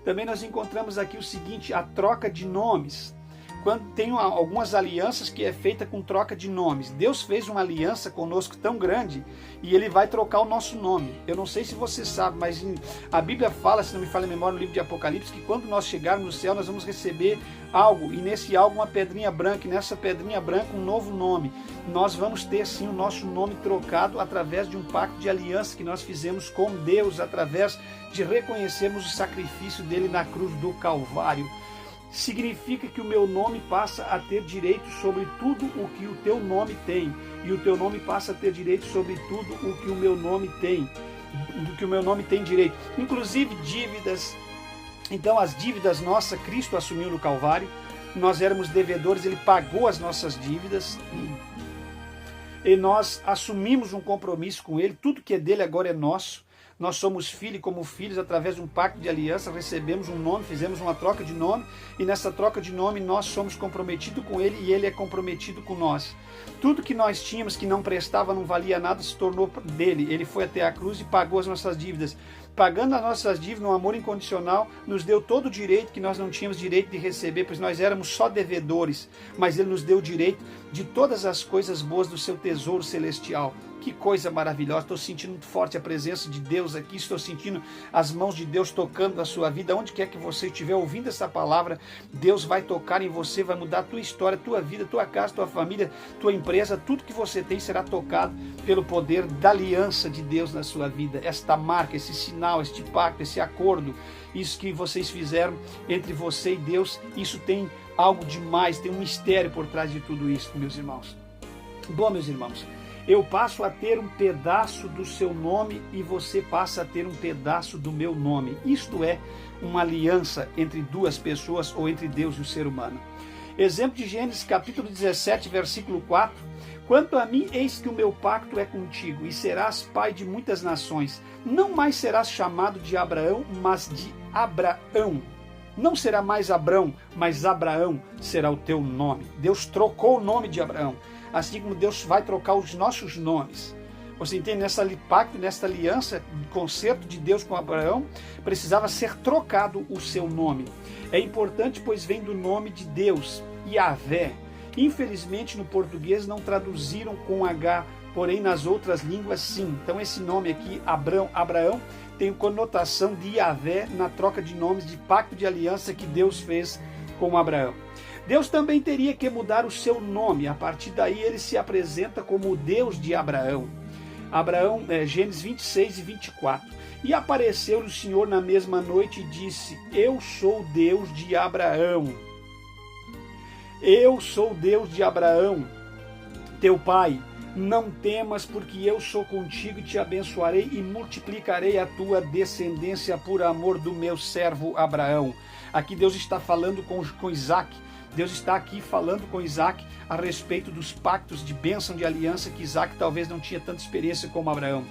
Também nós encontramos aqui o seguinte, a troca de nomes. Quando tem algumas alianças que é feita com troca de nomes. Deus fez uma aliança conosco tão grande e ele vai trocar o nosso nome. Eu não sei se você sabe, mas a Bíblia fala, se não me falha a memória, no livro de Apocalipse, que quando nós chegarmos no céu, nós vamos receber algo, e nesse algo uma pedrinha branca, e nessa pedrinha branca um novo nome. Nós vamos ter sim o nosso nome trocado através de um pacto de aliança que nós fizemos com Deus, através de reconhecermos o sacrifício dele na cruz do Calvário. Significa que o meu nome passa a ter direito sobre tudo o que o teu nome tem, e o teu nome passa a ter direito sobre tudo o que o meu nome tem, do que o meu nome tem direito, inclusive dívidas. Então as dívidas nossas, Cristo assumiu no Calvário, nós éramos devedores, ele pagou as nossas dívidas, e nós assumimos um compromisso com ele, tudo que é dele agora é nosso. Nós somos filhos, e como filhos, através de um pacto de aliança, recebemos um nome, fizemos uma troca de nome, e nessa troca de nome nós somos comprometidos com ele e ele é comprometido com nós. Tudo que nós tínhamos que não prestava, não valia nada, se tornou dele. Ele foi até a cruz e pagou as nossas dívidas. Pagando as nossas dívidas, um amor incondicional, nos deu todo o direito que nós não tínhamos direito de receber, pois nós éramos só devedores, mas ele nos deu o direito de todas as coisas boas do seu tesouro celestial. Que coisa maravilhosa, estou sentindo muito forte a presença de Deus aqui, estou sentindo as mãos de Deus tocando a sua vida, onde quer que você estiver ouvindo essa palavra, Deus vai tocar em você, vai mudar a tua história, tua vida, tua casa, tua família, tua empresa, tudo que você tem será tocado pelo poder da aliança de Deus na sua vida. Esta marca, esse sinal, este pacto, esse acordo, isso que vocês fizeram entre você e Deus, isso tem algo demais, tem um mistério por trás de tudo isso, meus irmãos. Bom, meus irmãos, eu passo a ter um pedaço do seu nome e você passa a ter um pedaço do meu nome. Isto é uma aliança entre duas pessoas ou entre Deus e o ser humano. Exemplo de Gênesis capítulo 17, versículo 4. Quanto a mim, eis que o meu pacto é contigo, e serás pai de muitas nações. Não mais serás chamado de Abraão, mas de Abraão. Não será mais Abrão, mas Abraão será o teu nome. Deus trocou o nome de Abraão, assim como Deus vai trocar os nossos nomes. Você entende? Nessa pacto, nessa aliança, concerto de Deus com Abraão, precisava ser trocado o seu nome. É importante, pois vem do nome de Deus, Yahvé. Infelizmente, no português não traduziram com H, porém nas outras línguas sim. Então esse nome aqui, Abraão, tem conotação de Yahvé na troca de nomes de pacto de aliança que Deus fez com Abraão. Deus também teria que mudar o seu nome. A partir daí ele se apresenta como o Deus de Abraão. Gênesis 26 e 24. E apareceu-lhe o Senhor na mesma noite e disse: Eu sou o Deus de Abraão. Eu sou o Deus de Abraão, teu pai. Não temas, porque eu sou contigo e te abençoarei e multiplicarei a tua descendência por amor do meu servo Abraão. Aqui Deus está falando com Isaque. Deus está aqui falando com Isaque a respeito dos pactos de bênção de aliança que Isaque talvez não tinha tanta experiência como Abraão.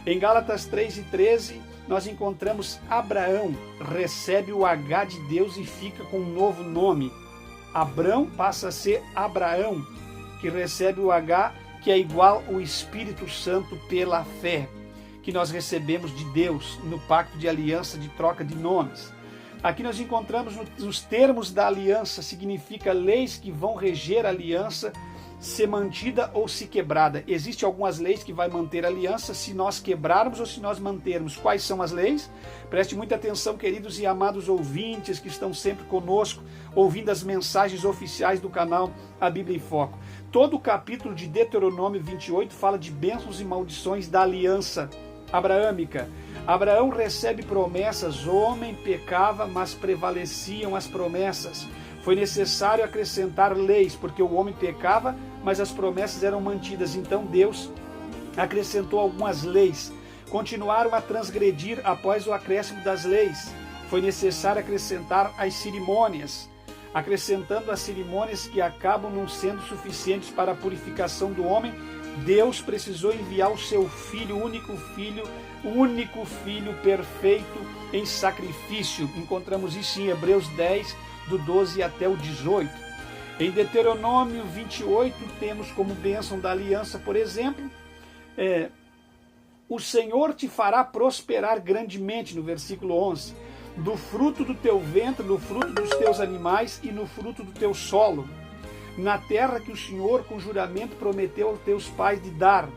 Em Gálatas 3:13, nós encontramos Abraão recebe o H de Deus e fica com um novo nome. Abrão passa a ser Abraão. que recebe o H, que é igual ao Espírito Santo pela fé, que nós recebemos de Deus no pacto de aliança de troca de nomes. Aqui nós encontramos nos termos da aliança, significa leis que vão reger a aliança, ser mantida ou se quebrada. Existem algumas leis que vai manter a aliança se nós quebrarmos ou se nós mantermos. Quais são as leis? Preste muita atenção, queridos e amados ouvintes que estão sempre conosco, ouvindo as mensagens oficiais do canal A Bíblia em Foco. Todo o capítulo de Deuteronômio 28 fala de bênçãos e maldições da aliança abraâmica. Abraão recebe promessas, o homem pecava, mas prevaleciam as promessas. Foi necessário acrescentar leis, porque o homem pecava, mas as promessas eram mantidas. Então Deus acrescentou algumas leis. Continuaram a transgredir após o acréscimo das leis. Foi necessário acrescentar as cerimônias, acrescentando as cerimônias que acabam não sendo suficientes para a purificação do homem. Deus precisou enviar o seu filho, o único filho perfeito em sacrifício. Encontramos isso em Hebreus 10, do 12 até o 18. Em Deuteronômio 28, temos como bênção da aliança, por exemplo, o Senhor te fará prosperar grandemente, no versículo 11, do fruto do teu ventre, do fruto dos teus animais e no fruto do teu solo, na terra que o Senhor com juramento prometeu aos teus pais de dar.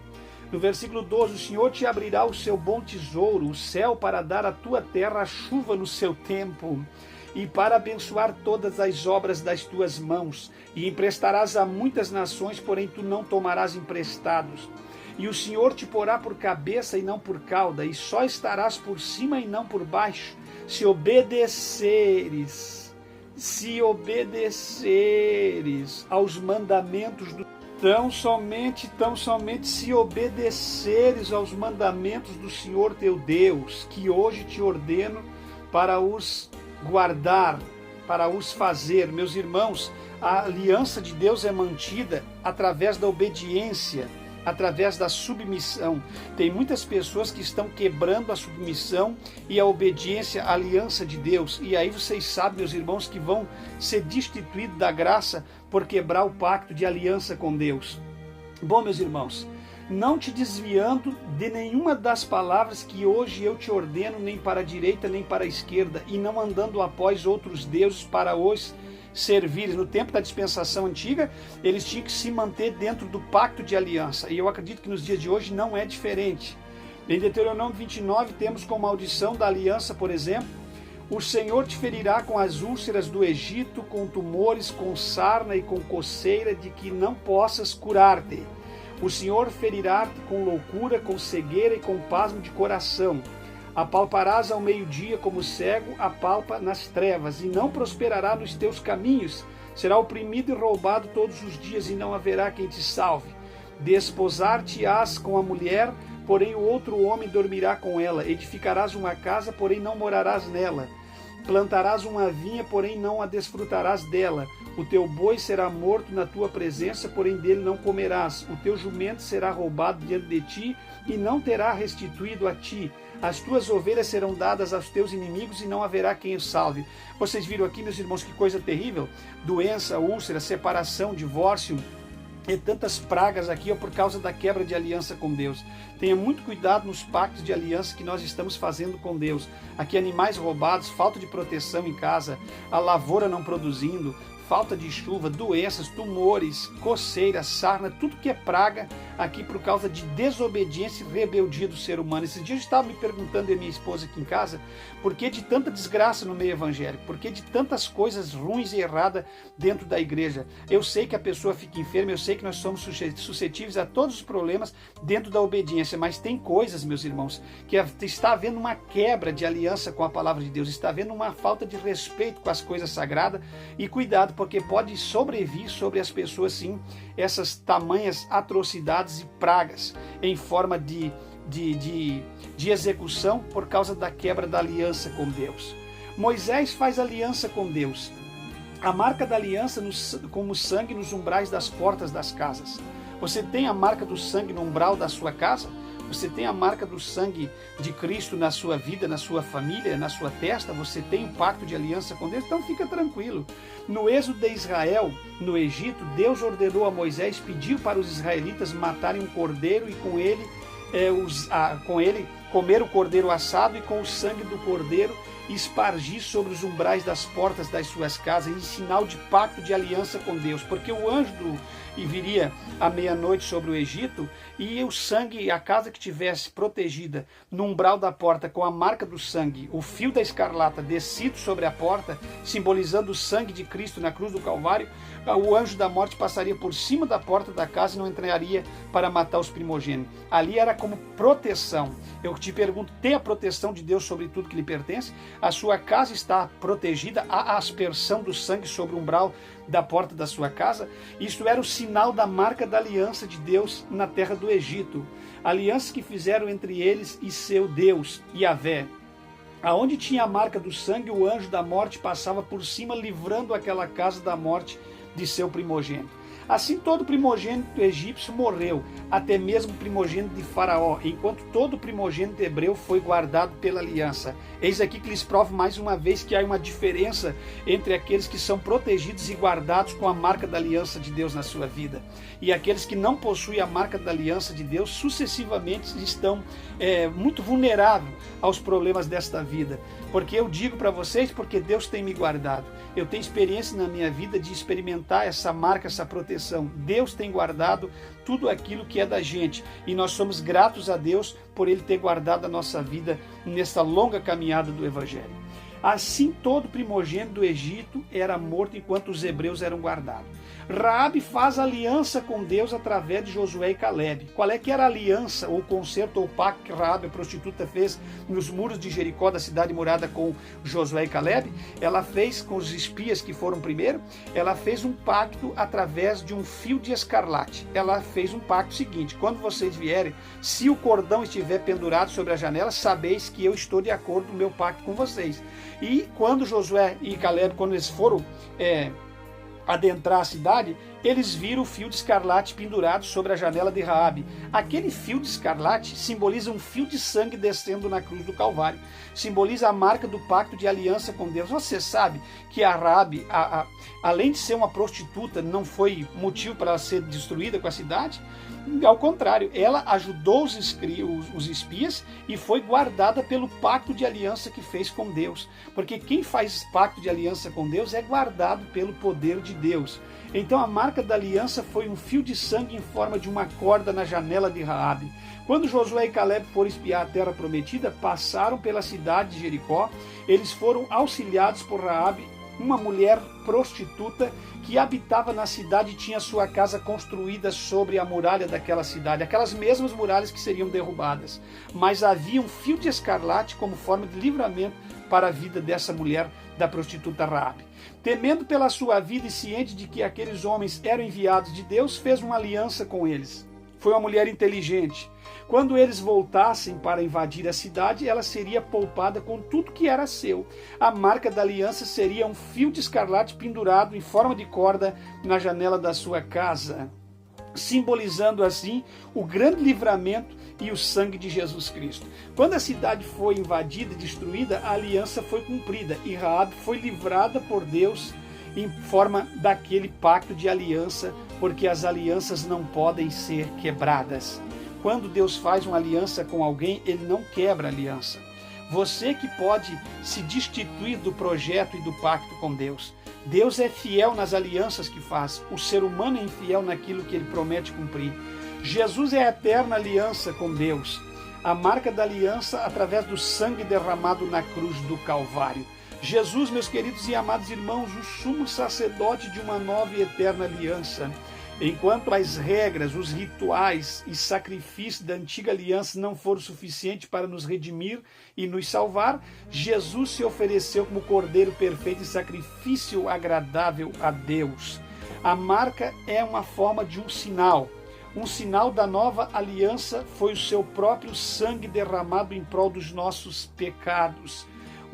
No versículo 12, o Senhor te abrirá o seu bom tesouro, o céu, para dar à tua terra a chuva no seu tempo, e para abençoar todas as obras das tuas mãos, e emprestarás a muitas nações, porém tu não tomarás emprestados. E o Senhor te porá por cabeça e não por cauda, e só estarás por cima e não por baixo, se obedeceres aos mandamentos do Tão somente se obedeceres aos mandamentos do Senhor teu Deus, que hoje te ordeno para os guardar, para os fazer. Meus irmãos, a aliança de Deus é mantida através da obediência, através da submissão. Tem muitas pessoas que estão quebrando a submissão e a obediência à aliança de Deus. E aí vocês sabem, meus irmãos, que vão ser destituídos da graça por quebrar o pacto de aliança com Deus. Bom, meus irmãos, não te desviando de nenhuma das palavras que hoje eu te ordeno, nem para a direita nem para a esquerda, e não andando após outros deuses para os servir. No tempo da dispensação antiga, eles tinham que se manter dentro do pacto de aliança, e eu acredito que nos dias de hoje não é diferente. Em Deuteronômio 29 temos como maldição da aliança, por exemplo, o Senhor te ferirá com as úlceras do Egito, com tumores, com sarna e com coceira, de que não possas curar-te. O Senhor ferirá-te com loucura, com cegueira e com pasmo de coração. Apalparás ao meio-dia como cego apalpa nas trevas, e não prosperará nos teus caminhos. Será oprimido e roubado todos os dias, e não haverá quem te salve. Desposar-te-ás com a mulher, porém o outro homem dormirá com ela. Edificarás uma casa, porém não morarás nela. Plantarás uma vinha, porém não a desfrutarás dela. O teu boi será morto na tua presença, porém dele não comerás. O teu jumento será roubado diante de ti, e não terá restituído a ti. As tuas ovelhas serão dadas aos teus inimigos, e não haverá quem os salve. Vocês viram aqui, meus irmãos, que coisa terrível? Doença, úlcera, separação, divórcio, e tantas pragas aqui por causa da quebra de aliança com Deus. Tenha muito cuidado nos pactos de aliança que nós estamos fazendo com Deus. Aqui animais roubados, falta de proteção em casa, a lavoura não produzindo, falta de chuva, doenças, tumores, coceira, sarna, tudo que é praga aqui por causa de desobediência e rebeldia do ser humano. Esses dias eu estava me perguntando, e minha esposa aqui em casa, por que de tanta desgraça no meio evangélico? Por que de tantas coisas ruins e erradas dentro da igreja? Eu sei que a pessoa fica enferma, eu sei que nós somos suscetíveis a todos os problemas dentro da obediência, mas tem coisas, meus irmãos, que está havendo uma quebra de aliança com a palavra de Deus, está havendo uma falta de respeito com as coisas sagradas, e cuidado, porque pode sobrevir sobre as pessoas, sim, essas tamanhas atrocidades e pragas em forma de execução por causa da quebra da aliança com Deus. Moisés faz aliança com Deus. A marca da aliança como sangue nos umbrais das portas das casas. Você tem a marca do sangue no umbral da sua casa? você tem a marca do sangue de Cristo na sua vida, na sua família, na sua testa, você tem um pacto de aliança com Deus, então fica tranquilo. No êxodo de Israel, no Egito, Deus ordenou a Moisés, pediu para os israelitas matarem um cordeiro e com ele comer o cordeiro assado e com o sangue do cordeiro espargir sobre os umbrais das portas das suas casas, em sinal de pacto de aliança com Deus, porque o anjo viria à meia-noite sobre o Egito, e o sangue, a casa que tivesse protegida no umbral da porta com a marca do sangue, o fio da escarlata descido sobre a porta, simbolizando o sangue de Cristo na cruz do Calvário, o anjo da morte passaria por cima da porta da casa e não entraria para matar os primogênitos. Ali era como proteção. Eu te pergunto, tem a proteção de Deus sobre tudo que lhe pertence? A sua casa está protegida, há aspersão do sangue sobre o umbral da porta da sua casa? Isto era o sinal da marca da aliança de Deus na terra do Egito. A aliança que fizeram entre eles e seu Deus, Yahvé. Aonde tinha a marca do sangue, o anjo da morte passava por cima, livrando aquela casa da morte de seu primogênito. Assim todo primogênito egípcio morreu, até mesmo o primogênito de Faraó, enquanto todo primogênito hebreu foi guardado pela aliança. Eis aqui que lhes provo mais uma vez que há uma diferença entre aqueles que são protegidos e guardados com a marca da aliança de Deus na sua vida, e aqueles que não possuem a marca da aliança de Deus, sucessivamente estão muito vulneráveis aos problemas desta vida. Porque eu digo para vocês, porque Deus tem me guardado. Eu tenho experiência na minha vida de experimentar essa marca, essa proteção. Deus tem guardado tudo aquilo que é da gente. E nós somos gratos a Deus por Ele ter guardado a nossa vida nessa longa caminhada do Evangelho. Assim todo primogênito do Egito era morto enquanto os hebreus eram guardados. Raabe faz aliança com Deus através de Josué e Calebe. Qual é que era a aliança, ou concerto, ou pacto que Raabe, a prostituta, fez nos muros de Jericó, da cidade morada, com Josué e Calebe? Ela fez com os espias que foram primeiro, ela fez um pacto através de um fio de escarlate. Ela fez um pacto seguinte: quando vocês vierem, se o cordão estiver pendurado sobre a janela, sabeis que eu estou de acordo no meu pacto com vocês. E quando Josué e Calebe, quando eles foram adentrar a cidade, eles viram o fio de escarlate pendurado sobre a janela de Raabe. Aquele fio de escarlate simboliza um fio de sangue descendo na cruz do Calvário. Simboliza a marca do pacto de aliança com Deus. Você sabe que a Raabe, além de ser uma prostituta, não foi motivo para ela ser destruída com a cidade? Ao contrário, ela ajudou os espias e foi guardada pelo pacto de aliança que fez com Deus. Porque quem faz pacto de aliança com Deus é guardado pelo poder de Deus. Então a marca da aliança foi um fio de sangue em forma de uma corda na janela de Raabe. Quando Josué e Calebe foram espiar a terra prometida, passaram pela cidade de Jericó. Eles foram auxiliados por Raabe, uma mulher prostituta que habitava na cidade e tinha sua casa construída sobre a muralha daquela cidade, aquelas mesmas muralhas que seriam derrubadas. Mas havia um fio de escarlate como forma de livramento para a vida dessa mulher, da prostituta Raabe. Temendo pela sua vida e ciente de que aqueles homens eram enviados de Deus, fez uma aliança com eles. Foi uma mulher inteligente. Quando eles voltassem para invadir a cidade, ela seria poupada com tudo que era seu. A marca da aliança seria um fio de escarlate pendurado em forma de corda na janela da sua casa, simbolizando assim o grande livramento e o sangue de Jesus Cristo. Quando a cidade foi invadida e destruída, a aliança foi cumprida e Raabe foi livrada por Deus em forma daquele pacto de aliança, porque as alianças não podem ser quebradas. Quando Deus faz uma aliança com alguém, Ele não quebra a aliança. Você que pode se destituir do projeto e do pacto com Deus. Deus é fiel nas alianças que faz. O ser humano é infiel naquilo que Ele promete cumprir. Jesus é a eterna aliança com Deus. A marca da aliança através do sangue derramado na cruz do Calvário. Jesus, meus queridos e amados irmãos, o sumo sacerdote de uma nova e eterna aliança. Enquanto as regras, os rituais e sacrifícios da antiga aliança não foram suficientes para nos redimir e nos salvar, Jesus se ofereceu como cordeiro perfeito e sacrifício agradável a Deus. A marca é uma forma de um sinal. Um sinal da nova aliança foi o seu próprio sangue derramado em prol dos nossos pecados.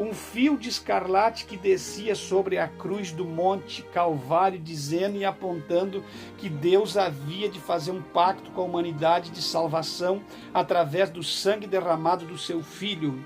um fio de escarlate que descia sobre a cruz do Monte Calvário, dizendo e apontando que Deus havia de fazer um pacto com a humanidade de salvação através do sangue derramado do seu Filho.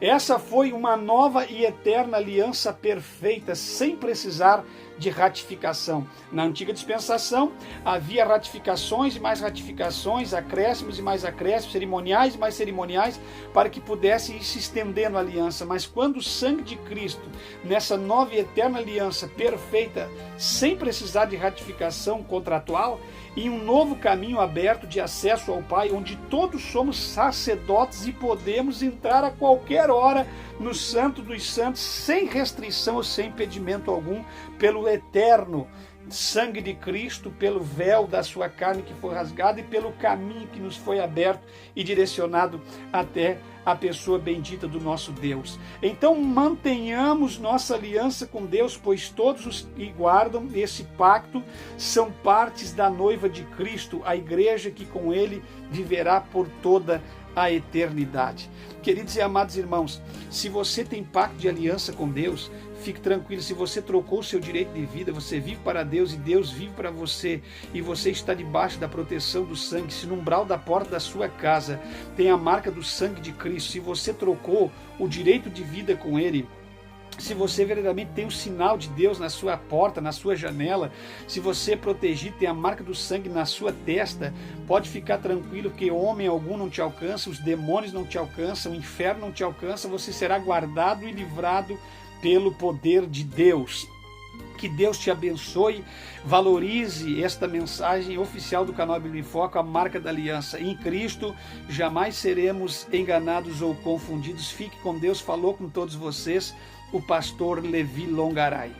Essa foi uma nova e eterna aliança perfeita, sem precisar de ratificação. Na antiga dispensação, havia ratificações e mais ratificações, acréscimos e mais acréscimos, cerimoniais e mais cerimoniais, para que pudesse ir se estendendo a aliança. Mas quando o sangue de Cristo, nessa nova e eterna aliança perfeita, sem precisar de ratificação contratual, em um novo caminho aberto de acesso ao Pai, onde todos somos sacerdotes e podemos entrar a qualquer hora no Santo dos Santos, sem restrição ou sem impedimento algum, pelo eterno sangue de Cristo, pelo véu da sua carne que foi rasgado e pelo caminho que nos foi aberto e direcionado até a pessoa bendita do nosso Deus. Então mantenhamos nossa aliança com Deus, pois todos os que guardam esse pacto são partes da noiva de Cristo, a igreja que com ele viverá por toda a eternidade. Queridos e amados irmãos, se você tem pacto de aliança com Deus, fique tranquilo. Se você trocou o seu direito de vida, você vive para Deus e Deus vive para você, e você está debaixo da proteção do sangue, se no umbral da porta da sua casa tem a marca do sangue de Cristo, se você trocou o direito de vida com Ele, se você verdadeiramente tem o sinal de Deus na sua porta, na sua janela, se você é protegido, tem a marca do sangue na sua testa, pode ficar tranquilo que homem algum não te alcança, os demônios não te alcançam, o inferno não te alcança, você será guardado e livrado pelo poder de Deus. Que Deus te abençoe, valorize esta mensagem oficial do canal Bíblia em Foco, a marca da aliança. Em Cristo jamais seremos enganados ou confundidos. Fique com Deus, falou com todos vocês o pastor Levi Longaray.